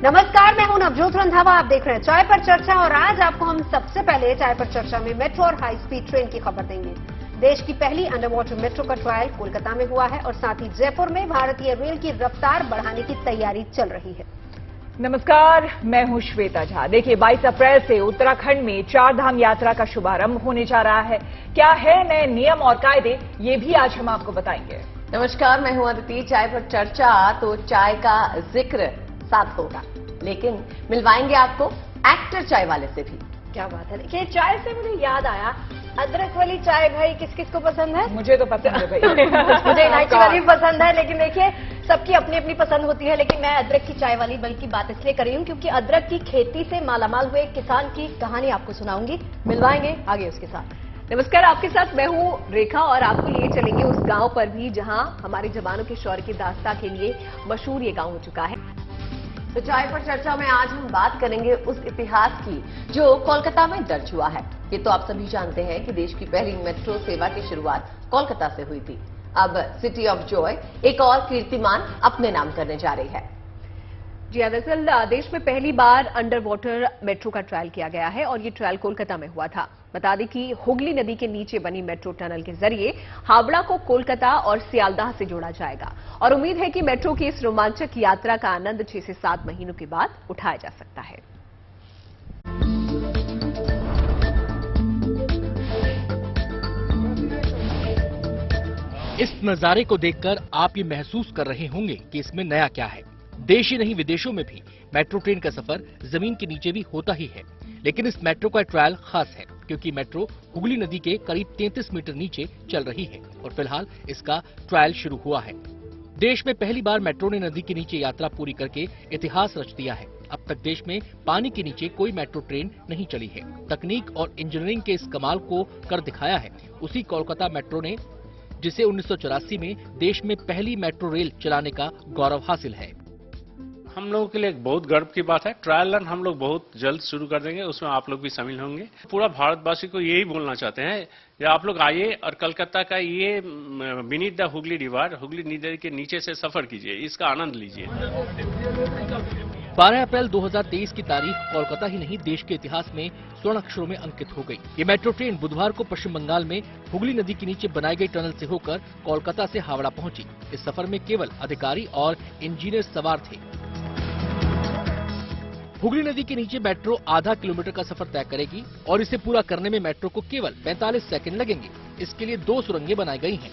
नमस्कार, मैं हूं नवजोत रंधावा। आप देख रहे हैं चाय पर चर्चा और आज आपको हम सबसे पहले चाय पर चर्चा में मेट्रो और हाई स्पीड ट्रेन की खबर देंगे। देश की पहली अंडर वाटर मेट्रो का ट्रायल कोलकाता में हुआ है और साथ ही जयपुर में भारतीय रेल की रफ्तार बढ़ाने की तैयारी चल रही है। नमस्कार, मैं हूं श्वेता झा। देखिए, 22 अप्रैल से उत्तराखंड में चार धाम यात्रा का शुभारंभ होने जा रहा है। क्या है नए नियम और कायदे, ये भी आज हम आपको बताएंगे। नमस्कार, मैं हूं अदिति। चाय पर चर्चा तो चाय का जिक्र साथ होगा, लेकिन मिलवाएंगे आपको एक्टर चाय वाले से भी। क्या बात है। देखिए, चाय से मुझे याद आया, अदरक वाली चाय भाई किस किस को पसंद है? मुझे तो पसंद है भाई। मुझे इलायची वाली पसंद है, लेकिन देखिए सबकी अपनी अपनी पसंद होती है। लेकिन मैं अदरक की चाय वाली बल्कि बात इसलिए कर रही हूँ क्योंकि अदरक की खेती से मालामाल हुए एक किसान की कहानी आपको सुनाऊंगी। मिलवाएंगे आगे उसके साथ। नमस्कार, आपके साथ मैं हूँ रेखा और आपको लिए चलेंगे उस गांव पर भी जहां हमारे जवानों के शौर्य की दास्तां के लिए मशहूर ये गांव हो चुका है। तो चाय पर चर्चा में आज हम बात करेंगे उस इतिहास की जो कोलकाता में दर्ज हुआ है। ये तो आप सभी जानते हैं कि देश की पहली मेट्रो सेवा की शुरुआत कोलकाता से हुई थी। अब सिटी ऑफ जॉय एक और कीर्तिमान अपने नाम करने जा रही है। जी हाँ, दरअसल देश में पहली बार अंडर वाटर मेट्रो का ट्रायल किया गया है और ये ट्रायल कोलकाता में हुआ था। बता दें कि हुगली नदी के नीचे बनी मेट्रो टनल के जरिए हावड़ा को कोलकाता और सियालदाह से जोड़ा जाएगा और उम्मीद है कि मेट्रो की इस रोमांचक यात्रा का आनंद 6 से 7 महीनों के बाद उठाया जा सकता है। इस नजारे को देखकर आप ये महसूस कर रहे होंगे कि इसमें नया क्या है। देश ही नहीं, विदेशों में भी मेट्रो ट्रेन का सफर जमीन के नीचे भी होता ही है, लेकिन इस मेट्रो का ट्रायल खास है क्योंकि मेट्रो हुगली नदी के करीब 33 मीटर नीचे चल रही है और फिलहाल इसका ट्रायल शुरू हुआ है। देश में पहली बार मेट्रो ने नदी के नीचे यात्रा पूरी करके इतिहास रच दिया है। अब तक देश में पानी के नीचे कोई मेट्रो ट्रेन नहीं चली है। तकनीक और इंजीनियरिंग के इस कमाल को कर दिखाया है उसी कोलकाता मेट्रो ने, जिसे 1984 में देश में पहली मेट्रो रेल चलाने का गौरव हासिल है। हम लोगों के लिए एक बहुत गर्व की बात है। ट्रायल रन हम लोग बहुत जल्द शुरू कर देंगे, उसमें आप लोग भी शामिल होंगे। पूरा भारतवासी को यही बोलना चाहते हैं कि आप लोग आइए और कलकत्ता का ये beneath the Hooghly river, Hooghly नदी के नीचे से सफर कीजिए, इसका आनंद लीजिए। 12 अप्रैल 2023 की तारीख कोलकाता ही नहीं, देश के इतिहास में स्वर्ण अक्षरों में अंकित हो गई। ये मेट्रो ट्रेन बुधवार को पश्चिम बंगाल में हुगली नदी के नीचे बनाई गई टनल से होकर कोलकाता से हावड़ा पहुंची। इस सफर में केवल अधिकारी और इंजीनियर सवार थे। हुगली नदी के नीचे मेट्रो आधा किलोमीटर का सफर तय करेगी और इसे पूरा करने में मेट्रो को केवल 45 सेकंड लगेंगे। इसके लिए 2 सुरंगें बनाई गई हैं।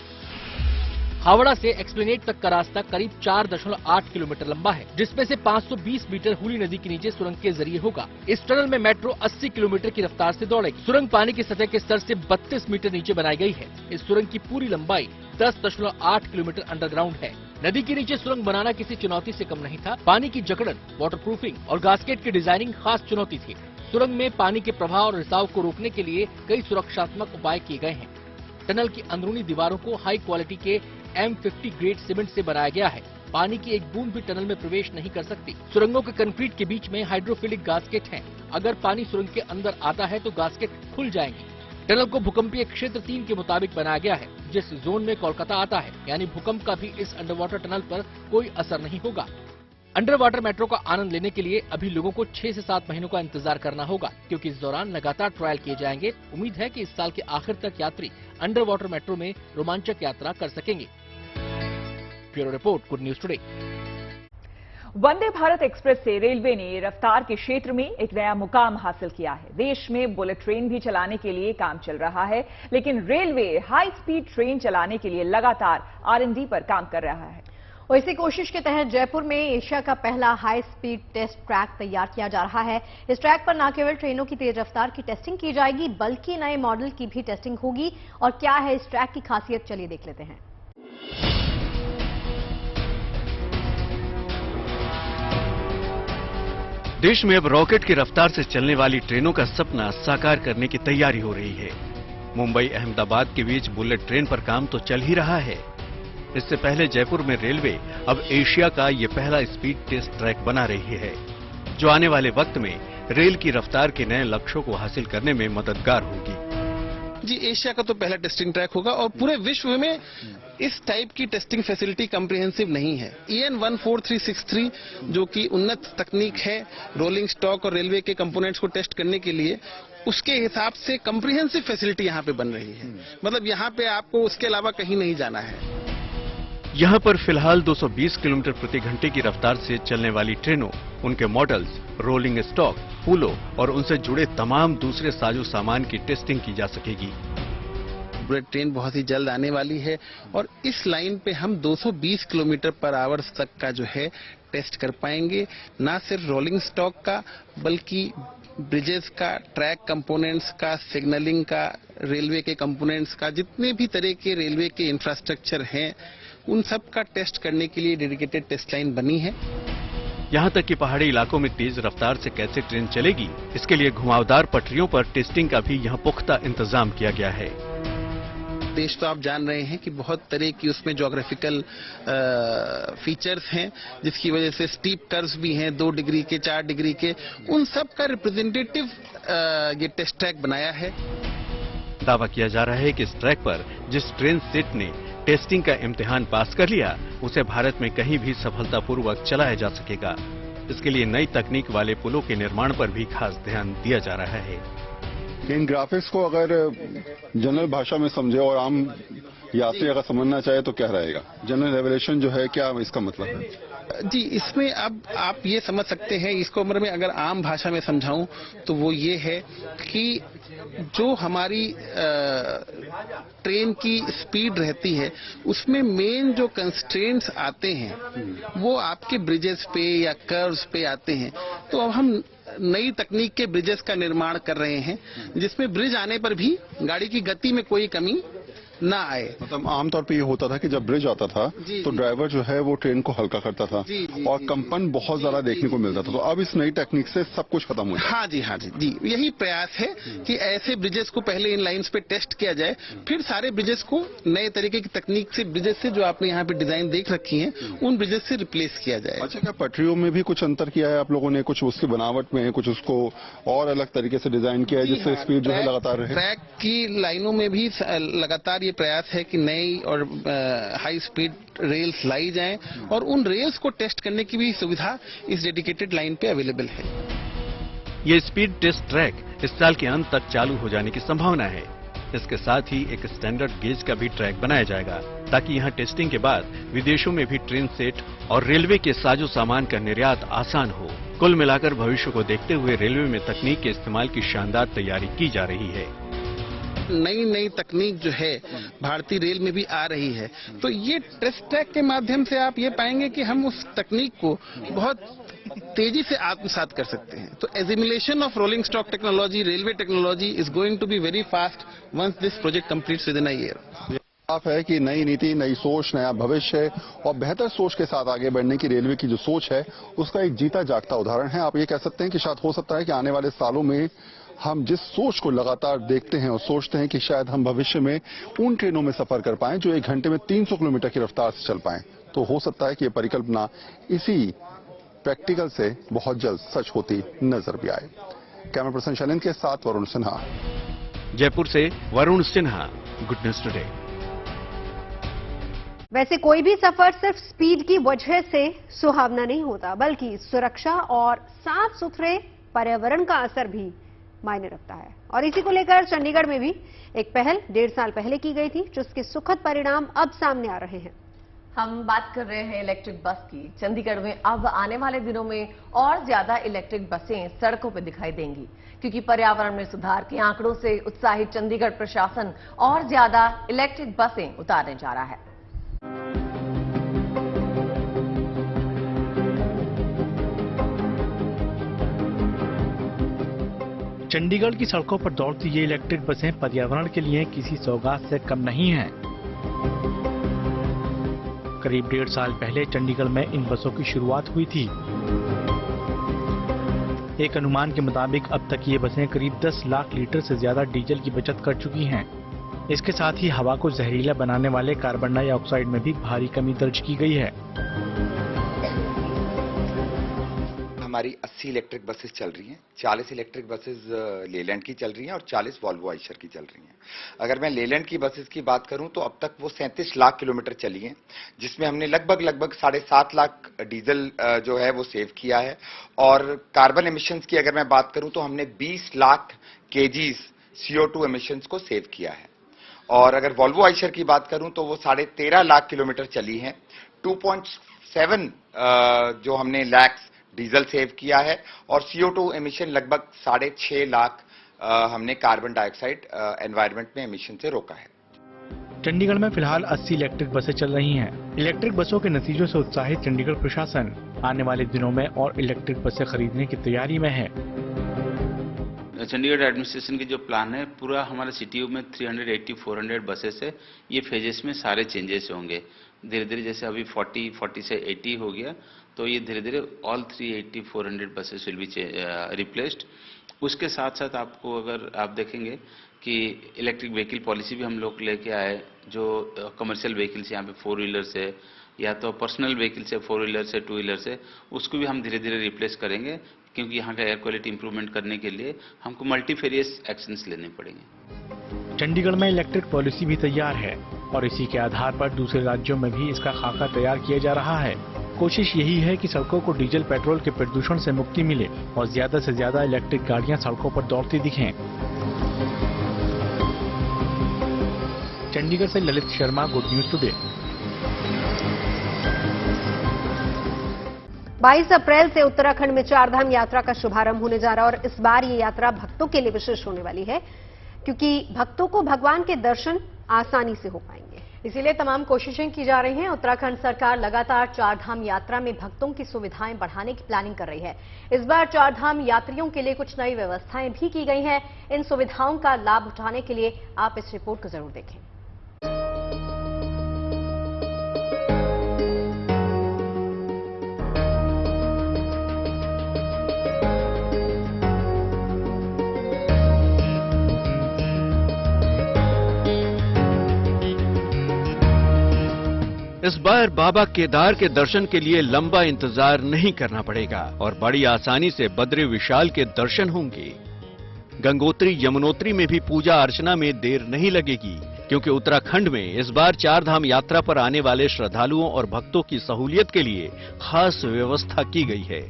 हावड़ा से एक्सप्लेनेड तक का रास्ता करीब 4.8 किलोमीटर लंबा है, जिसमें से 520 मीटर हुगली नदी के नीचे सुरंग के जरिए होगा। इस टनल में मेट्रो 80 किलोमीटर की रफ्तार से दौड़ेगी। सुरंग पानी की सतह के स्तर से 32 मीटर नीचे बनाई गई है। इस सुरंग की पूरी लंबाई 10.8 किलोमीटर अंडरग्राउंड है। नदी के नीचे सुरंग बनाना किसी चुनौती से कम नहीं था। पानी की जकड़न, वाटरप्रूफिंग और गास्केट की डिजाइनिंग खास चुनौती थी। सुरंग में पानी के प्रवाह और रिसाव को रोकने के लिए कई सुरक्षात्मक उपाय किए गए हैं। टनल की अंदरूनी दीवारों को हाई क्वालिटी के M50 ग्रेड सीमेंट से बनाया गया है। पानी की एक बूंद भी टनल में प्रवेश नहीं कर सकती। सुरंगों के कंक्रीट के बीच में हाइड्रोफिलिक गास्केट हैं। अगर पानी सुरंग के अंदर आता है तो गास्केट खुल जाएंगी। टनल को भूकंपीय क्षेत्र 3 के मुताबिक बनाया गया है, जिस जोन में कोलकाता आता है, यानी भूकंप का भी इस अंडर वाटर टनल पर कोई असर नहीं होगा। अंडर वाटर मेट्रो का आनंद लेने के लिए अभी लोगों को 6 से 7 महीनों का इंतजार करना होगा, क्योंकि इस दौरान लगातार ट्रायल किए जाएंगे। उम्मीद है कि इस साल के आखिर तक यात्री अंडर वाटर मेट्रो में रोमांचक यात्रा कर सकेंगे। Bureau report, good news today. Vande Bharat express से रेलवे ने रफ्तार के क्षेत्र में एक नया मुकाम हासिल किया है। देश में बुलेट ट्रेन भी चलाने के लिए काम चल रहा है, लेकिन रेलवे हाई स्पीड ट्रेन चलाने के लिए लगातार R&D पर काम कर रहा है। और इसी कोशिश के तहत जयपुर में एशिया का पहला हाई स्पीड टेस्ट ट्रैक तैयार किया जा रहा है। इस ट्रैक पर न केवल ट्रेनों की तेज रफ्तार की टेस्टिंग की जाएगी, बल्कि नए मॉडल की भी टेस्टिंग होगी। और क्या है इस ट्रैक की खासियत, चलिए देख लेते हैं। देश में अब रॉकेट की रफ्तार से चलने वाली ट्रेनों का सपना साकार करने की तैयारी हो रही है। मुंबई अहमदाबाद के बीच बुलेट ट्रेन पर काम तो चल ही रहा है। इससे पहले जयपुर में रेलवे अब एशिया का ये पहला स्पीड टेस्ट ट्रैक बना रही है, जो आने वाले वक्त में रेल की रफ्तार के नए लक्ष्यों को हासिल करने में मददगार होगी। जी, एशिया का तो पहला टेस्टिंग ट्रैक होगा और पूरे विश्व में इस टाइप की टेस्टिंग फैसिलिटी कम्प्रिहेंसिव नहीं है। EN 14363 जो कि उन्नत तकनीक है रोलिंग स्टॉक और रेलवे के कंपोनेंट्स को टेस्ट करने के लिए, उसके हिसाब से कम्प्रिहेंसिव फैसिलिटी यहाँ पे बन रही है। मतलब यहाँ पे आपको उसके अलावा कहीं नहीं जाना है। यहाँ पर फिलहाल 220 किलोमीटर प्रति घंटे की रफ्तार से चलने वाली ट्रेनों, उनके मॉडल्स, रोलिंग स्टॉक, पुलों और उनसे जुड़े तमाम दूसरे साजो सामान की टेस्टिंग की जा सकेगी। बुलेट ट्रेन बहुत ही जल्द आने वाली है और इस लाइन पे हम 220 किलोमीटर पर आवर तक का जो है टेस्ट कर पाएंगे। ना सिर्फ रोलिंग स्टॉक का बल्कि ब्रिजेस का, ट्रैक कंपोनेंट्स का, सिग्नलिंग का, रेलवे के कंपोनेंट्स का, जितने भी तरह के रेलवे के इंफ्रास्ट्रक्चर हैं उन सब का टेस्ट करने के लिए डेडिकेटेड टेस्ट लाइन बनी है। यहाँ तक कि पहाड़ी इलाकों में तेज रफ्तार से कैसे ट्रेन चलेगी, इसके लिए घुमावदार पटरियों पर टेस्टिंग का भी यहाँ पुख्ता इंतजाम किया गया है। देश तो आप जान रहे हैं कि बहुत तरह की उसमें ज्योग्राफिकल फीचर्स हैं, जिसकी वजह से स्टीप कर्व्स भी हैं 2 डिग्री के, 4 डिग्री के, उन सब का रिप्रेजेंटेटिव ये टेस्ट ट्रैक बनाया है। दावा किया जा रहा है कि इस ट्रैक पर जिस ट्रेन सेट ने टेस्टिंग का इम्तिहान पास कर लिया, उसे भारत में कहीं भी सफलतापूर्वक चलाया जा सकेगा। इसके लिए नई तकनीक वाले पुलों के निर्माण पर भी खास ध्यान दिया जा रहा है। इन ग्राफिक्स को अगर जनरल भाषा में समझे और आम यात्री अगर समझना चाहे तो क्या रहेगा? जनरल रेवलेशन जो है, क्या इसका मतलब है? जी, इसमें अब आप ये समझ सकते हैं, इसको में अगर आम भाषा में समझाऊं तो वो ये है कि जो हमारी ट्रेन की स्पीड रहती है उसमें मेन जो कंस्ट्रेंट्स आते हैं वो आपके ब्रिजेस पे या कर्व्स पे आते हैं। तो अब हम नई तकनीक के ब्रिजेस का निर्माण कर रहे हैं जिसमें ब्रिज आने पर भी गाड़ी की गति में कोई कमी ना आए। मतलब आमतौर पे ये होता था कि जब ब्रिज आता था तो ड्राइवर जो है वो ट्रेन को हल्का करता था और कंपन बहुत ज्यादा देखने को मिलता था। तो अब इस नई टेक्निक से सब कुछ खत्म हो गया। हाँ जी, यही प्रयास है कि ऐसे ब्रिजेस को पहले इन लाइंस पे टेस्ट किया जाए, फिर सारे ब्रिजेस को नए तरीके की तकनीक से, ब्रिजेस से जो आपने यहाँ पे डिजाइन देख रखी है उन ब्रिजेस से रिप्लेस किया जाए। अच्छा, क्या पटरियों में भी कुछ अंतर किया है आप लोगों ने? कुछ उसकी बनावट में, कुछ उसको और अलग तरीके से डिजाइन किया है जिससे स्पीड जो है लगातार रहे? ट्रैक की लाइनों में भी लगातार ये प्रयास है कि नई और हाई स्पीड रेल्स लाई जाएं और उन रेल्स को टेस्ट करने की भी सुविधा इस डेडिकेटेड लाइन पे अवेलेबल है। ये स्पीड टेस्ट ट्रैक इस साल के अंत तक चालू हो जाने की संभावना है। इसके साथ ही एक स्टैंडर्ड गेज का भी ट्रैक बनाया जाएगा ताकि यहाँ टेस्टिंग के बाद विदेशों में भी ट्रेन सेट और रेलवे के साजो सामान का निर्यात आसान हो। कुल मिलाकर भविष्य को देखते हुए रेलवे में तकनीक के इस्तेमाल की शानदार तैयारी की जा रही है। नई तकनीक जो है भारतीय रेल में भी आ रही है, तो ये टेस्ट ट्रैक के माध्यम से आप ये पाएंगे कि हम उस तकनीक को बहुत तेजी से आत्मसात कर सकते हैं। तो assimilation of rolling stock technology, railway technology is going to be very fast once this project completes within a year. साफ है कि नई नीति, नई सोच, नया भविष्य है और बेहतर सोच के साथ आगे बढ़ने की रेलवे की जो सोच है उसका एक जीता जागता उदाहरण है। आप ये कह सकते हैं कि शायद हो सकता है कि आने वाले सालों में हम जिस सोच को लगातार देखते हैं और सोचते हैं कि शायद हम भविष्य में उन ट्रेनों में सफर कर पाएं जो 1 घंटे में 300 किलोमीटर की रफ्तार से चल पाएं, तो हो सकता है कि ये परिकल्पना इसी प्रैक्टिकल से बहुत जल्द सच होती नजर भी आए। कैमरा पर्सन शैलेंद्र के साथ वरुण सिन्हा, जयपुर से Varun Sinha, good news today. वैसे कोई भी सफर सिर्फ स्पीड की वजह से सुहावना नहीं होता, बल्कि सुरक्षा और साफ सुथरे पर्यावरण का असर भी मायने रखता है। और इसी को लेकर चंडीगढ़ में भी एक पहल 1.5 साल पहले की गई थी, जिसके सुखद परिणाम अब सामने आ रहे हैं। हम बात कर रहे हैं इलेक्ट्रिक बस की। चंडीगढ़ में अब आने वाले दिनों में और ज्यादा इलेक्ट्रिक बसें सड़कों पर दिखाई देंगी, क्योंकि पर्यावरण में सुधार के आंकड़ों से उत्साहित चंडीगढ़ प्रशासन और ज्यादा इलेक्ट्रिक बसें उतारने जा रहा है। चंडीगढ़ की सड़कों पर दौड़ती ये इलेक्ट्रिक बसें पर्यावरण के लिए किसी सौगात से कम नहीं हैं। करीब 1.5 साल पहले चंडीगढ़ में इन बसों की शुरुआत हुई थी। एक अनुमान के मुताबिक अब तक ये बसें करीब 10 लाख लीटर से ज्यादा डीजल की बचत कर चुकी हैं। इसके साथ ही हवा को जहरीला बनाने वाले कार्बन डाइऑक्साइड में भी भारी कमी दर्ज की गई है। हमारी 80 इलेक्ट्रिक बसेस चल रही हैं। 40 इलेक्ट्रिक बसेस लेलैंड की चल रही हैं और 40 वॉल्वो आइशर की चल रही हैं। अगर मैं लेलैंड की बसेस की बात करूं तो अब तक वो 37 लाख किलोमीटर चली हैं, जिसमें हमने लगभग 7.5 लाख डीजल जो है वो सेव किया है। और कार्बन एमिशंस की अगर मैं बात करूं तो हमने 20 लाख केजीज CO2 एमिशंस को सेव किया है। और अगर वॉल्वो आइशर की बात करूं तो वो 13.5 लाख किलोमीटर चली है। 2.7 जो हमने लैक्स डीजल सेव किया है और CO2 एमिशन लगभग 6.5 लाख हमने कार्बन डाइऑक्साइड एनवायरनमेंट में एमिशन से रोका है। चंडीगढ़ में फिलहाल 80 इलेक्ट्रिक बसें चल रही हैं। इलेक्ट्रिक बसों के नतीजों से उत्साहित चंडीगढ़ प्रशासन आने वाले दिनों में और इलेक्ट्रिक बसें खरीदने की तैयारी में है। चंडीगढ़ एडमिनिस्ट्रेशन की जो प्लान है, पूरा हमारे CTU में 380-400 बसेस है। ये फेजेस में सारे चेंजेस होंगे धीरे धीरे। जैसे अभी 40 से 80 हो गया, तो ये धीरे धीरे all 380-400 buses will be replaced. उसके साथ साथ आपको अगर आप देखेंगे कि इलेक्ट्रिक व्हीकल पॉलिसी भी हम लोग लेके आए, जो कमर्शियल व्हीकल्स यहाँ पे 4 व्हीलर से या तो पर्सनल व्हीकल से 4 व्हीलर से 2 व्हीलर से, उसको भी हम धीरे धीरे रिप्लेस करेंगे, क्योंकि यहाँ का एयर क्वालिटी इंप्रूवमेंट करने के लिए हमको मल्टीफेरियस एक्शंस लेने पड़ेंगे। चंडीगढ़ में इलेक्ट्रिक पॉलिसी भी तैयार है और इसी के आधार पर दूसरे राज्यों में भी इसका खाका तैयार किया जा रहा है। कोशिश यही है कि सड़कों को डीजल पेट्रोल के प्रदूषण से मुक्ति मिले और ज्यादा से ज्यादा इलेक्ट्रिक गाड़ियां सड़कों पर दौड़ती दिखें। चंडीगढ़ से Lalit Sharma, good news today. 22 अप्रैल से उत्तराखंड में चारधाम यात्रा का शुभारंभ होने जा रहा है और इस बार ये यात्रा भक्तों के लिए विशेष होने वाली है, क्योंकि भक्तों को भगवान के दर्शन आसानी से हो पाएंगे। इसीलिए तमाम कोशिशें की जा रही हैं। उत्तराखंड सरकार लगातार चारधाम यात्रा में भक्तों की सुविधाएं बढ़ाने की प्लानिंग कर रही है। इस बार चारधाम यात्रियों के लिए कुछ नई व्यवस्थाएं भी की गई हैं। इन सुविधाओं का लाभ उठाने के लिए आप इस रिपोर्ट को जरूर देखें। इस बार बाबा केदार के दर्शन के लिए लंबा इंतजार नहीं करना पड़ेगा और बड़ी आसानी से बद्री विशाल के दर्शन होंगे। गंगोत्री यमुनोत्री में भी पूजा अर्चना में देर नहीं लगेगी, क्योंकि उत्तराखंड में इस बार चारधाम यात्रा पर आने वाले श्रद्धालुओं और भक्तों की सहूलियत के लिए खास व्यवस्था की गई है।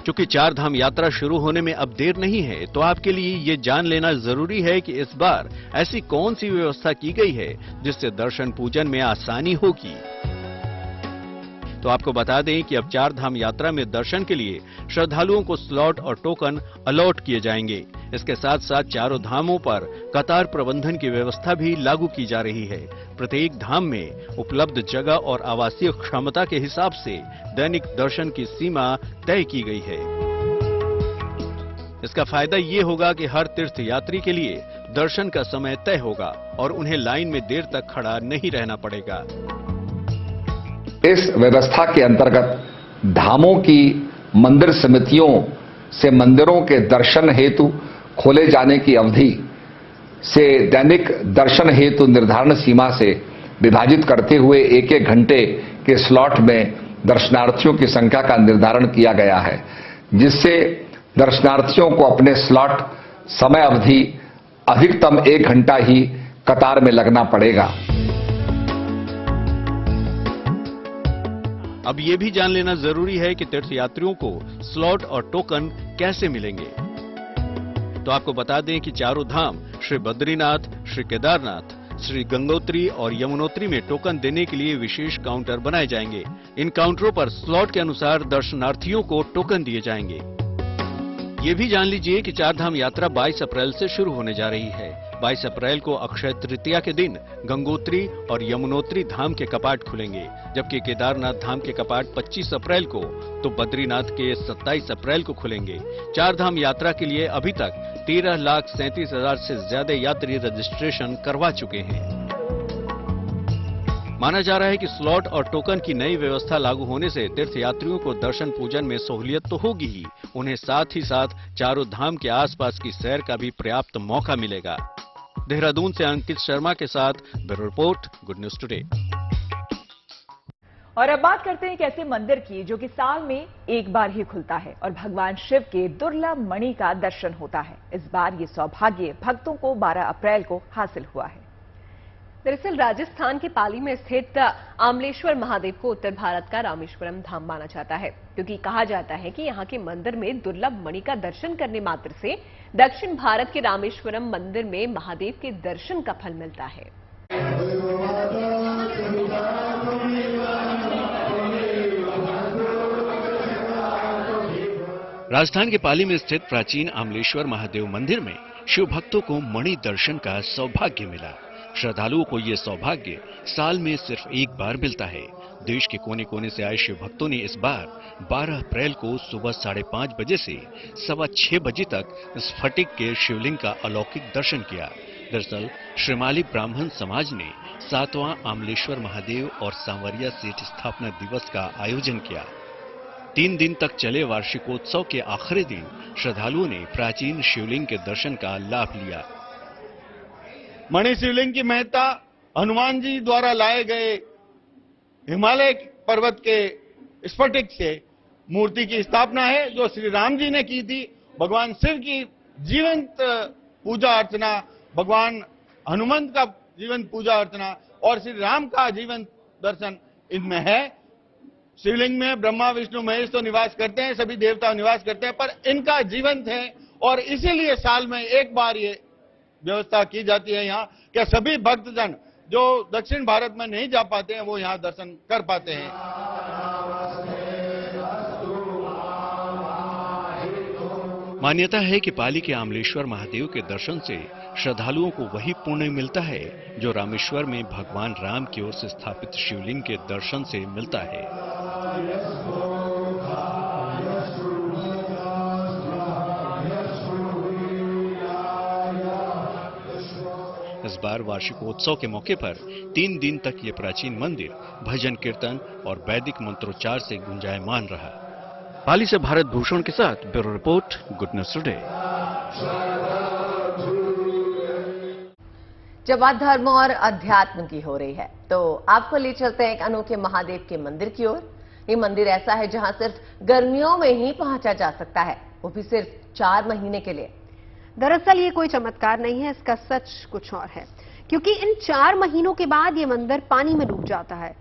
चूंकि चारधाम यात्रा शुरू होने में अब देर नहीं है, तो आपके लिए ये जान लेना जरूरी है कि इस बार ऐसी कौन सी व्यवस्था की गई है जिससे दर्शन पूजन में आसानी होगी। तो आपको बता दें कि अब चारधाम यात्रा में दर्शन के लिए श्रद्धालुओं को स्लॉट और टोकन अलॉट किए जाएंगे। इसके साथ साथ चारों धामों पर कतार प्रबंधन की व्यवस्था भी लागू की जा रही है। प्रत्येक धाम में उपलब्ध जगह और आवासीय क्षमता के हिसाब से दैनिक दर्शन की सीमा तय की गई है। इसका फायदा ये होगा कि हर तीर्थ यात्री के लिए दर्शन का समय तय होगा और उन्हें लाइन में देर तक खड़ा नहीं रहना पड़ेगा। इस व्यवस्था के अंतर्गत धामों की मंदिर समितियों से मंदिरों के दर्शन हेतु खोले जाने की अवधि से दैनिक दर्शन हेतु निर्धारण सीमा से विभाजित करते हुए 1-1 घंटे के स्लॉट में दर्शनार्थियों की संख्या का निर्धारण किया गया है, जिससे दर्शनार्थियों को अपने स्लॉट समय अवधि अधिकतम 1 घंटा ही कतार में लगना पड़ेगा। अब ये भी जान लेना जरूरी है कि तीर्थयात्रियों को स्लॉट और टोकन कैसे मिलेंगे। तो आपको बता दें कि चारों धाम श्री बद्रीनाथ, श्री केदारनाथ, श्री गंगोत्री और यमुनोत्री में टोकन देने के लिए विशेष काउंटर बनाए जाएंगे। इन काउंटरों पर स्लॉट के अनुसार दर्शनार्थियों को टोकन दिए जाएंगे। ये भी जान लीजिए कि चारधाम यात्रा 22 अप्रैल से शुरू होने जा रही है। 22 अप्रैल को अक्षय तृतीया के दिन गंगोत्री और यमुनोत्री धाम के कपाट खुलेंगे, जबकि केदारनाथ धाम के कपाट 25 अप्रैल को तो बद्रीनाथ के 27 अप्रैल को खुलेंगे। चारधाम यात्रा के लिए अभी तक 13,37,000 से ज्यादा यात्री रजिस्ट्रेशन करवा चुके हैं। माना जा रहा है कि स्लॉट और टोकन की नई व्यवस्था लागू होने से तीर्थयात्रियों को दर्शन पूजन में सहूलियत तो होगी ही, उन्हें साथ ही साथ चारों धाम के आसपास की सैर का भी पर्याप्त मौका मिलेगा। देहरादून से अंकित शर्मा के साथ bureau report, good news today. और अब बात करते हैं एक ऐसे मंदिर की जो कि साल में एक बार ही खुलता है और भगवान शिव के दुर्लभ मणि का दर्शन होता है। इस बार ये सौभाग्य भक्तों को 12 अप्रैल को हासिल हुआ है। दरअसल राजस्थान के पाली में स्थित आमलेश्वर महादेव को उत्तर भारत का रामेश्वरम धाम माना जाता है, क्योंकि कहा जाता है कि यहाँ के मंदिर में दुर्लभ मणि का दर्शन करने मात्र से दक्षिण भारत के रामेश्वरम मंदिर में महादेव के दर्शन का फल मिलता है। राजस्थान के पाली में स्थित प्राचीन आमलेश्वर महादेव मंदिर में शिव भक्तों को मणि दर्शन का सौभाग्य मिला। श्रद्धालुओं को ये सौभाग्य साल में सिर्फ एक बार मिलता है। देश के कोने कोने से आए शिव भक्तों ने इस बार 12 अप्रैल को सुबह 5:30 बजे से 6:15 बजे तक स्फटिक के शिवलिंग का अलौकिक दर्शन किया। दरअसल श्रीमाली ब्राह्मण समाज ने 7वां आमलेश्वर महादेव और सांवरिया सेठ स्थापना दिवस का आयोजन किया। 3 दिन तक चले वार्षिकोत्सव के आखिरी दिन श्रद्धालुओं ने प्राचीन शिवलिंग के दर्शन का लाभ लिया। मणि शिवलिंग की महत्ता हनुमान जी द्वारा लाए गए हिमालय पर्वत के स्फटिक से मूर्ति की स्थापना है, जो श्री राम जी ने की थी। भगवान शिव की जीवंत पूजा अर्चना, भगवान हनुमंत का जीवंत पूजा अर्चना और श्री राम का जीवंत दर्शन इनमें है। शिवलिंग में ब्रह्मा विष्णु महेश तो निवास करते हैं, सभी देवता निवास करते हैं, पर इनका जीवंत है और इसीलिए साल में एक बार ये व्यवस्था की जाती है यहाँ कि सभी भक्तजन जो दक्षिण भारत में नहीं जा पाते हैं वो यहाँ दर्शन कर पाते हैं। मान्यता है कि पाली के आमलेश्वर महादेव के दर्शन से श्रद्धालुओं को वही पुण्य मिलता है जो रामेश्वर में भगवान राम की ओर से स्थापित शिवलिंग के दर्शन से मिलता है। इस बार वार्षिकोत्सव के मौके पर 3 दिन तक ये प्राचीन मंदिर भजन कीर्तन और वैदिक मंत्रोच्चार से गुंजायमान रहा। पाली से भारत भूषण के साथ bureau report, good news today. जब बात धर्म और अध्यात्म की हो रही है तो आपको ले चलते हैं एक अनोखे महादेव के मंदिर की ओर। ये मंदिर ऐसा है जहां सिर्फ गर्मियों में ही पहुंचा जा सकता है, वो भी सिर्फ 4 महीने के लिए। दरअसल ये कोई चमत्कार नहीं है, इसका सच कुछ और है, क्योंकि इन 4 महीनों के बाद ये मंदिर पानी में डूब जाता है।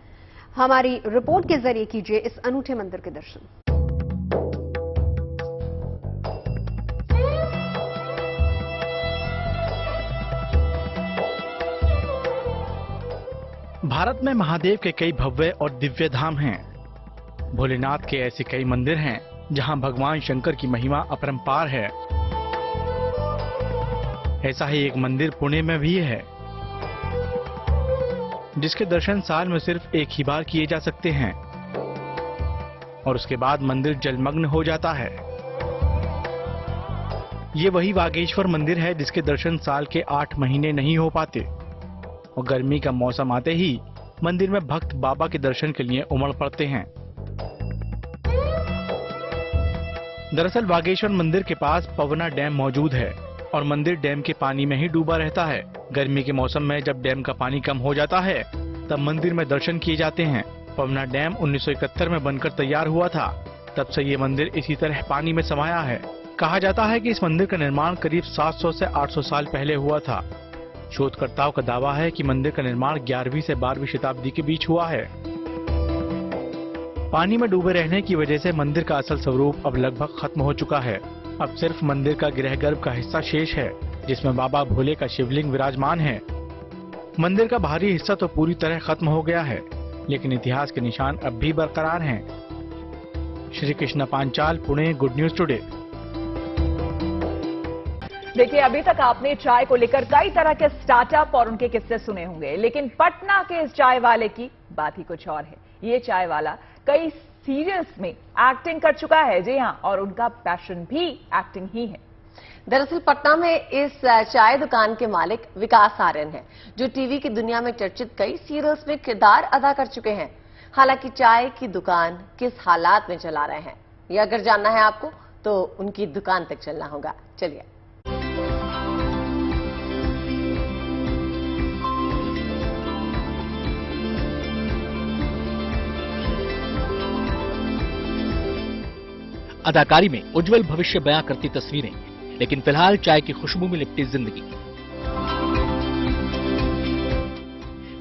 हमारी रिपोर्ट के जरिए कीजिए इस अनूठे मंदिर के दर्शन। भारत में महादेव के कई भव्य और दिव्य धाम हैं। भोलेनाथ के ऐसे कई मंदिर हैं जहां भगवान शंकर की महिमा अपरंपार है। ऐसा ही एक मंदिर पुणे में भी है, जिसके दर्शन साल में सिर्फ एक ही बार किए जा सकते हैं और उसके बाद मंदिर जलमग्न हो जाता है। ये वही वागेश्वर मंदिर है जिसके दर्शन साल के 8 महीने नहीं हो पाते और गर्मी का मौसम आते ही मंदिर में भक्त बाबा के दर्शन के लिए उमड़ पड़ते हैं। दरअसल वागेश्वर मंदिर के पास पवना डैम मौजूद है और मंदिर डैम के पानी में ही डूबा रहता है। गर्मी के मौसम में जब डैम का पानी कम हो जाता है तब मंदिर में दर्शन किए जाते हैं। पवना डैम 1971 में बनकर तैयार हुआ था, तब से ये मंदिर इसी तरह पानी में समाया है। कहा जाता है कि इस मंदिर का निर्माण करीब 700 से 800 साल पहले हुआ था। शोधकर्ताओं का दावा है कि मंदिर का निर्माण 11वीं से 12वीं शताब्दी के बीच हुआ है। पानी में डूबे रहने की वजह से मंदिर का असल स्वरूप अब लगभग खत्म हो चुका है। अब सिर्फ मंदिर का गृहगर्भ का हिस्सा शेष है, जिसमें बाबा भोले का शिवलिंग विराजमान है। मंदिर का बाहरी हिस्सा तो पूरी तरह खत्म हो गया है, लेकिन इतिहास के निशान अब भी बरकरार हैं। Shri Krishna Panchal, Pune, good news today. देखिए, अभी तक आपने चाय को लेकर कई तरह के स्टार्टअप और उनके किस्से सुने होंगे, लेकिन पटना के इस चाय वाले की बात ही कुछ और है। ये चाय वाला कई सीरियल्स में एक्टिंग कर चुका है, जी हाँ, और उनका पैशन भी एक्टिंग ही है। दरअसल पटना में इस चाय दुकान के मालिक विकास आर्यन हैं, जो टीवी की दुनिया में चर्चित कई सीरियल्स में किरदार अदा कर चुके हैं। हालांकि चाय की दुकान किस हालात में चला रहे हैं, ये अगर जानना है आपको तो उनकी दुकान तक चलना होगा। चलिए। अदाकारी में उज्जवल भविष्य बयां करती तस्वीरें, लेकिन फिलहाल चाय की खुशबू में लिपटी जिंदगी।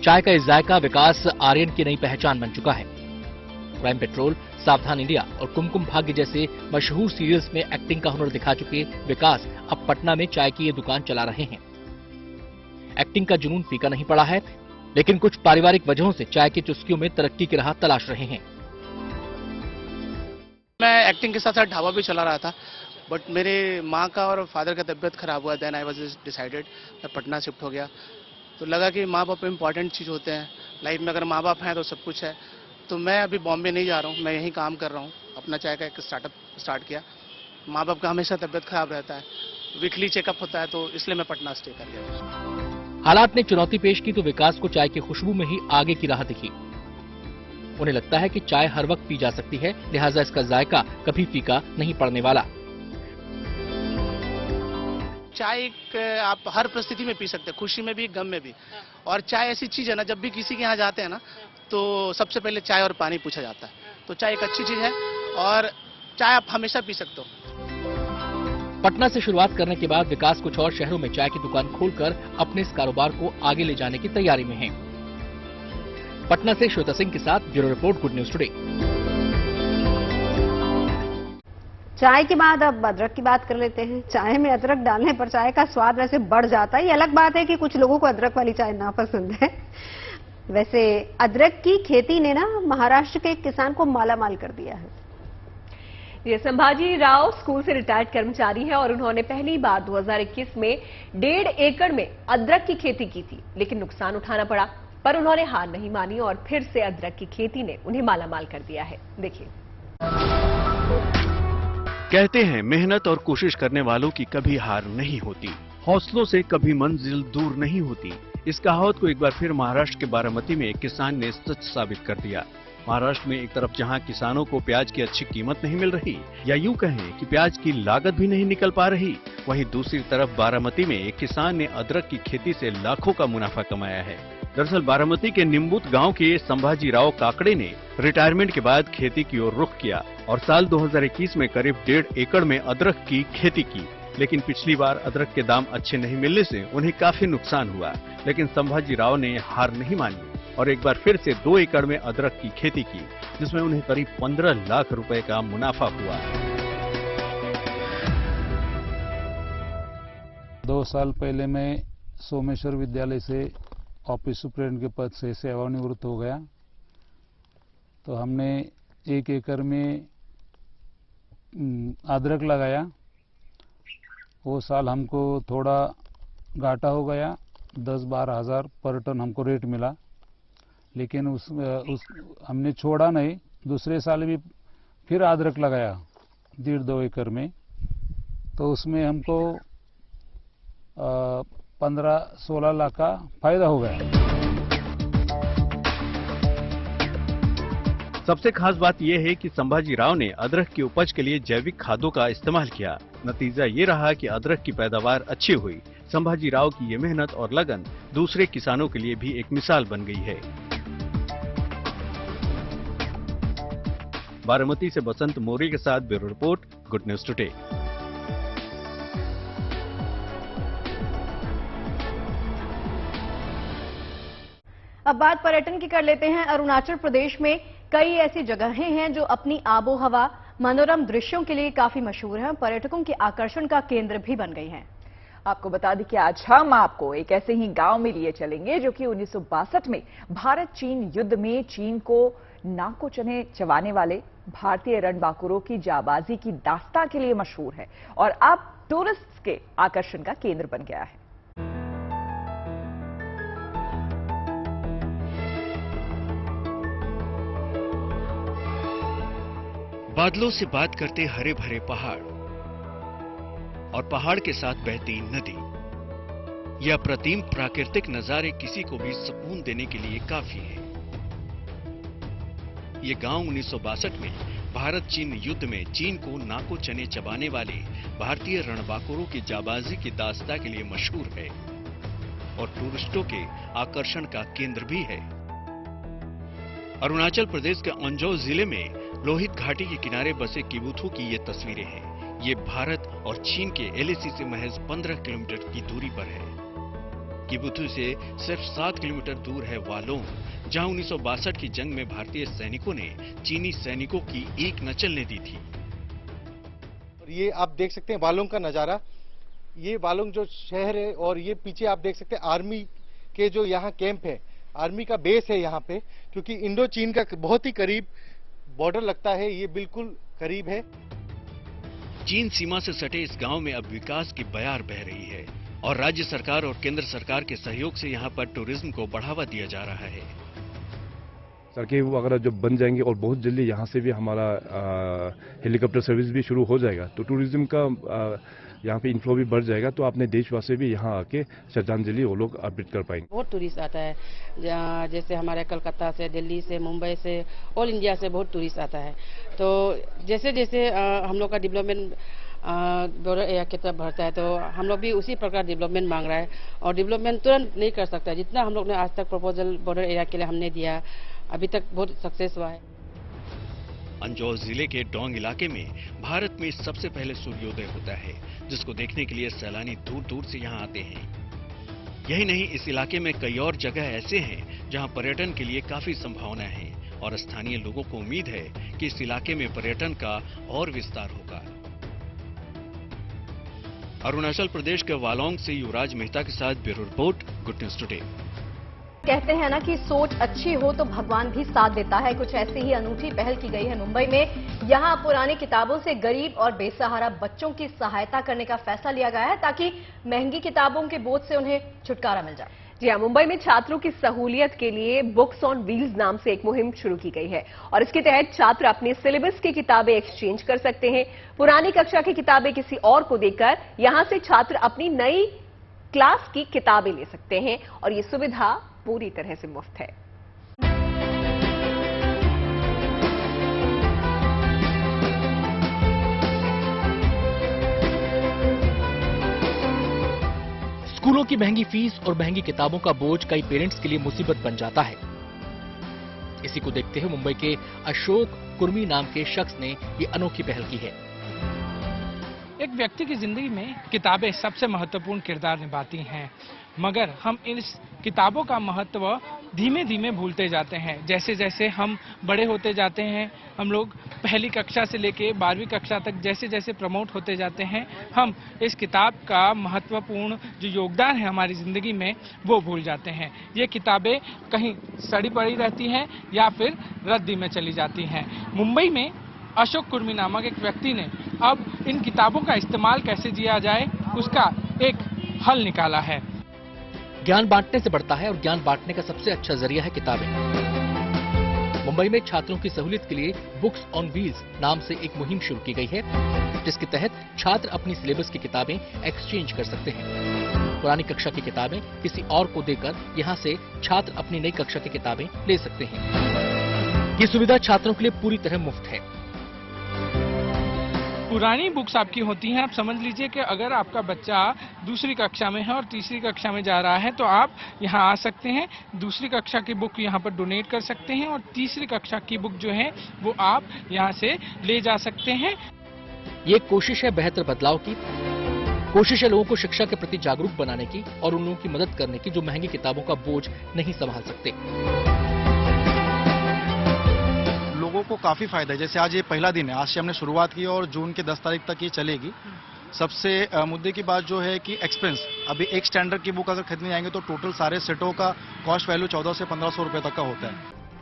चाय का इस जायका विकास आर्यन की नई पहचान बन चुका है। क्राइम पेट्रोल, सावधान इंडिया और कुमकुम भाग्य जैसे मशहूर सीरियल्स में एक्टिंग का हुनर दिखा चुके विकास अब पटना में चाय की ये दुकान चला रहे हैं। एक्टिंग का जुनून फीका नहीं पड़ा है, लेकिन कुछ पारिवारिक वजहों से चाय की चुस्कियों में तरक्की की राह तलाश रहे हैं। मैं एक्टिंग के साथ साथ ढाबा भी चला रहा था, बट मेरे माँ का और फादर का तबीयत खराब हुआ। देन आई वाज डिसाइडेड, मैं पटना शिफ्ट हो गया। तो लगा कि माँ बाप इम्पॉर्टेंट चीज़ होते हैं लाइफ में, अगर माँ बाप हैं तो सब कुछ है। तो मैं अभी बॉम्बे नहीं जा रहा हूँ, मैं यहीं काम कर रहा हूँ। अपना चाय का एक स्टार्टअप स्टार्ट किया। माँ बाप का हमेशा तबीयत खराब रहता है, वीकली चेकअप होता है, तो इसलिए मैं पटना स्टे कर गया। हालात ने चुनौती पेश की तो विकास को चाय की खुशबू में ही आगे की राह दिखी। उन्हें लगता है कि चाय हर वक्त पी जा सकती है, लिहाजा इसका जायका कभी फीका नहीं पड़ने वाला। चाय एक आप हर परिस्थिति में पी सकते हैं, खुशी में भी, गम में भी। और चाय ऐसी चीज है ना, जब भी किसी के यहाँ जाते हैं ना, तो सबसे पहले चाय और पानी पूछा जाता है। तो चाय एक अच्छी चीज है और चाय आप हमेशा पी सकते हो। पटना से शुरुआत करने के बाद विकास कुछ और शहरों में चाय की दुकान खोलकर अपने इस कारोबार को आगे ले जाने की तैयारी में है। पटना से श्वेता सिंह के साथ bureau report, good news today. चाय के बाद अब अदरक की बात कर लेते हैं। चाय में अदरक डालने पर चाय का स्वाद वैसे बढ़ जाता है। ये अलग बात है कि कुछ लोगों को अदरक वाली चाय ना पसंद है। वैसे अदरक की खेती ने ना महाराष्ट्र के एक किसान को मालामाल कर दिया है। ये संभाजी राव स्कूल से रिटायर्ड कर्मचारी है और उन्होंने पहली बार 2021 में 1.5 एकड़ में अदरक की खेती की थी, लेकिन नुकसान उठाना पड़ा। पर उन्होंने हार नहीं मानी और फिर से अदरक की खेती ने उन्हें मालामाल कर दिया है। देखिए। कहते हैं मेहनत और कोशिश करने वालों की कभी हार नहीं होती, हौसलों से कभी मंजिल दूर नहीं होती। इस कहावत को एक बार फिर महाराष्ट्र के बारामती में एक किसान ने सच साबित कर दिया। महाराष्ट्र में एक तरफ जहां किसानों को प्याज की अच्छी कीमत नहीं मिल रही, या यूं कहें कि प्याज की लागत भी नहीं निकल पा रही, वहीं दूसरी तरफ बारामती में एक किसान ने अदरक की खेती से लाखों का मुनाफा कमाया है। दरअसल बारामती के निम्बूत गांव के संभाजी राव काकड़े ने रिटायरमेंट के बाद खेती की ओर रुख किया और साल 2021 में करीब 1.5 एकड़ में अदरक की खेती की। लेकिन पिछली बार अदरक के दाम अच्छे नहीं मिलने से उन्हें काफी नुकसान हुआ, लेकिन संभाजी राव ने हार नहीं मानी और एक बार फिर से 2 एकड़ में अदरक की खेती की, जिसमें उन्हें करीब 15 लाख रुपए का मुनाफा हुआ। 2 साल पहले मैं सोमेश्वर विद्यालय से ऑफिस सुपरिटेंडेंट के पद से सेवानिवृत्त हो गया। तो हमने 1 एकड़ में अदरक लगाया। वो साल हमको थोड़ा घाटा हो गया, 10-12 हज़ार पर टन हमको रेट मिला, लेकिन उस हमने छोड़ा नहीं। दूसरे साल भी फिर अदरक लगाया 1.5-2 एकड़ में, तो उसमें हमको 15-16 लाख का फायदा हो गया। सबसे खास बात यह है कि संभाजी राव ने अदरक की उपज के लिए जैविक खादों का इस्तेमाल किया। नतीजा ये रहा कि अदरक की पैदावार अच्छी हुई। संभाजी राव की ये मेहनत और लगन दूसरे किसानों के लिए भी एक मिसाल बन गई है। बारामती से बसंत मोरे के साथ bureau report, good news today. अब बात पर्यटन की कर लेते हैं। अरुणाचल प्रदेश में कई ऐसी जगहें हैं जो अपनी आबो हवा, मनोरम दृश्यों के लिए काफी मशहूर हैं, पर्यटकों के आकर्षण का केंद्र भी बन गई हैं। आपको बता दें कि आज हम आपको एक ऐसे ही गांव में लिए चलेंगे जो कि 1962 में भारत चीन युद्ध में चीन को नाको चबाने वाले भारतीय रणबांकुरों की जाबाजी की दास्तां के लिए मशहूर है और अब टूरिस्ट के आकर्षण का केंद्र बन गया है। बादलों से बात करते हरे भरे पहाड़ और पहाड़ के साथ बहती नदी, यह अप्रतिम प्राकृतिक नजारे किसी को भी सुकून देने के लिए काफी है। ये गांव 1962 में भारत चीन युद्ध में चीन को नाको चने चबाने वाले भारतीय रणबांकुरों की जाबाजी की दास्तां के लिए मशहूर है और टूरिस्टों के आकर्षण का केंद्र भी है। अरुणाचल प्रदेश के अंजौ जिले में लोहित घाटी के किनारे बसे किबुथु की ये तस्वीरें हैं। ये भारत और चीन के एलएसी से महज 15 किलोमीटर की दूरी पर है। किबुथु से सिर्फ 7 किलोमीटर दूर है वालोंग, जहां 1962 की जंग में भारतीय सैनिकों ने चीनी सैनिकों की एक न चलने दी थी। और ये आप देख सकते हैं वालोंग का नजारा, ये वालोंग जो शहर है, और ये पीछे आप देख सकते हैं आर्मी के जो यहाँ कैंप है, आर्मी का बेस है यहाँ पे, क्योंकि इंडो चीन का बहुत ही करीब बॉर्डर लगता है, ये बिल्कुल करीब है। चीन सीमा से सटे इस गांव में अब विकास की बयार बह रही है और राज्य सरकार और केंद्र सरकार के सहयोग से यहां पर टूरिज्म को बढ़ावा दिया जा रहा है। सड़कें वगैरह जब बन जाएंगे और बहुत जल्दी यहाँ से भी हमारा हेलीकॉप्टर सर्विस भी शुरू हो जाएगा, तो टूरिज्म का यहाँ पे इनफ्लो भी बढ़ जाएगा, तो अपने देशवासी भी यहाँ आके श्रद्धांजलि वो लोग अर्पित कर पाएंगे। बहुत टूरिस्ट आता है, जैसे हमारे कलकत्ता से, दिल्ली से, मुंबई से, ऑल इंडिया से बहुत टूरिस्ट आता है। तो जैसे जैसे हम लोग का डेवलपमेंट बॉर्डर एरिया की तरफ बढ़ता है, तो हम लोग भी उसी प्रकार डेवलपमेंट मांग रहा है। और डेवलपमेंट तुरंत नहीं कर सकता, जितना हम लोग ने आज तक प्रपोजल बॉर्डर एरिया के लिए हमने दिया, अभी तक बहुत सक्सेस हुआ है। अंजौर जिले के डोंग इलाके में भारत में सबसे पहले सूर्योदय होता है, जिसको देखने के लिए सैलानी दूर दूर से यहाँ आते हैं। यही नहीं, इस इलाके में कई और जगह ऐसे हैं जहाँ पर्यटन के लिए काफी संभावना है और स्थानीय लोगों को उम्मीद है कि इस इलाके में पर्यटन का और विस्तार होगा। अरुणाचल प्रदेश के वालोंग से युवराज मेहता के साथ bureau report, good news today. कहते हैं ना कि सोच अच्छी हो तो भगवान भी साथ देता है। कुछ ऐसी ही अनूठी पहल की गई है मुंबई में। यहां पुरानी किताबों से गरीब और बेसहारा बच्चों की सहायता करने का फैसला लिया गया है, ताकि महंगी किताबों के बोझ से उन्हें छुटकारा मिल जाए। जी हाँ, मुंबई में छात्रों की सहूलियत के लिए बुक्स ऑन व्हील्स नाम से एक मुहिम शुरू की गई है और इसके तहत छात्र अपने सिलेबस की किताबें एक्सचेंज कर सकते हैं। पुरानी कक्षा की किताबें किसी और को देकर यहां से छात्र अपनी नई क्लास की किताबें ले सकते हैं और ये सुविधा पूरी तरह से मुफ्त है। स्कूलों की महंगी फीस और महंगी किताबों का बोझ कई पेरेंट्स के लिए मुसीबत बन जाता है। इसी को देखते हुए मुंबई के अशोक कुर्मी नाम के शख्स ने ये अनोखी पहल की है। एक व्यक्ति की जिंदगी में किताबें सबसे महत्वपूर्ण किरदार निभाती हैं, मगर हम इस किताबों का महत्व धीमे धीमे भूलते जाते हैं। जैसे जैसे हम बड़े होते जाते हैं, हम लोग पहली कक्षा से लेके 12वीं कक्षा तक जैसे जैसे प्रमोट होते जाते हैं, हम इस किताब का महत्वपूर्ण जो योगदान है हमारी ज़िंदगी में वो भूल जाते हैं। ये किताबें कहीं सड़ी पड़ी रहती हैं या फिर रद्दी में चली जाती हैं। मुंबई में अशोक कुर्मी नामक एक व्यक्ति ने अब इन किताबों का इस्तेमाल कैसे किया जाए उसका एक हल निकाला है। ज्ञान बांटने से बढ़ता है और ज्ञान बांटने का सबसे अच्छा जरिया है किताबें। मुंबई में छात्रों की सहूलियत के लिए बुक्स ऑन व्हील्स नाम से एक मुहिम शुरू की गई है, जिसके तहत छात्र अपनी सिलेबस की किताबें एक्सचेंज कर सकते हैं। पुरानी कक्षा की किताबें किसी और को देकर यहां से छात्र अपनी नई कक्षा की किताबें ले सकते हैं। ये सुविधा छात्रों के लिए पूरी तरह मुफ्त है। पुरानी बुक्स आपकी होती हैं, आप समझ लीजिए कि अगर आपका बच्चा दूसरी कक्षा में है और तीसरी कक्षा में जा रहा है तो आप यहाँ आ सकते हैं, दूसरी कक्षा की बुक यहाँ पर डोनेट कर सकते हैं और तीसरी कक्षा की बुक जो है वो आप यहाँ से ले जा सकते हैं। ये कोशिश है बेहतर बदलाव की, कोशिश है लोगों को शिक्षा के प्रति जागरूक बनाने की और उन लोगों की मदद करने की जो महंगी किताबों का बोझ नहीं संभाल सकते। लोगों को काफी फायदा है। जैसे आज ये पहला दिन है, आज से हमने शुरुआत की और जून के 10 तारीख तक ये चलेगी। सबसे मुद्दे की बात जो है कि एक्सपेंस, अभी एक स्टैंडर्ड की बुक अगर खरीदने जाएंगे तो टोटल सारे सेटों का कॉस्ट वैल्यू 1400 से 1500 रुपए तक का होता है।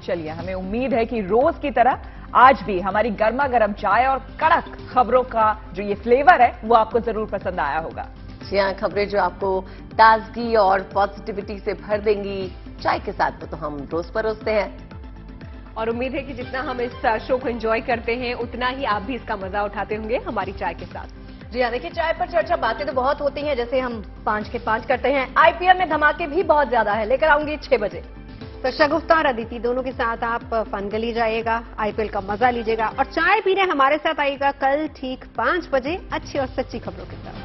चलिए, हमें उम्मीद है कि रोज की तरह आज भी हमारी गर्मा गर्म चाय और कड़क खबरों का जो ये फ्लेवर है वो आपको जरूर पसंद आया होगा। जी हाँ, खबरें जो आपको ताजगी और पॉजिटिविटी से भर देंगी चाय के साथ, वो तो हम रोज परोसते हैं। और उम्मीद है कि जितना हम इस शो को एंजॉय करते हैं उतना ही आप भी इसका मजा उठाते होंगे हमारी चाय के साथ। जी हाँ, देखिए चाय पर चर्चा बातें तो बहुत होती हैं, जैसे हम 5 के 5 करते हैं। आईपीएल में धमाके भी बहुत ज्यादा है, लेकर आऊंगी 6 बजे। तो शगुफ्ता और अदिति दोनों के साथ आप फनगली जाइएगा, आईपीएल का मजा लीजिएगा और चाय पीने हमारे साथ आइएगा कल ठीक 5 बजे अच्छी और सच्ची खबरों के साथ।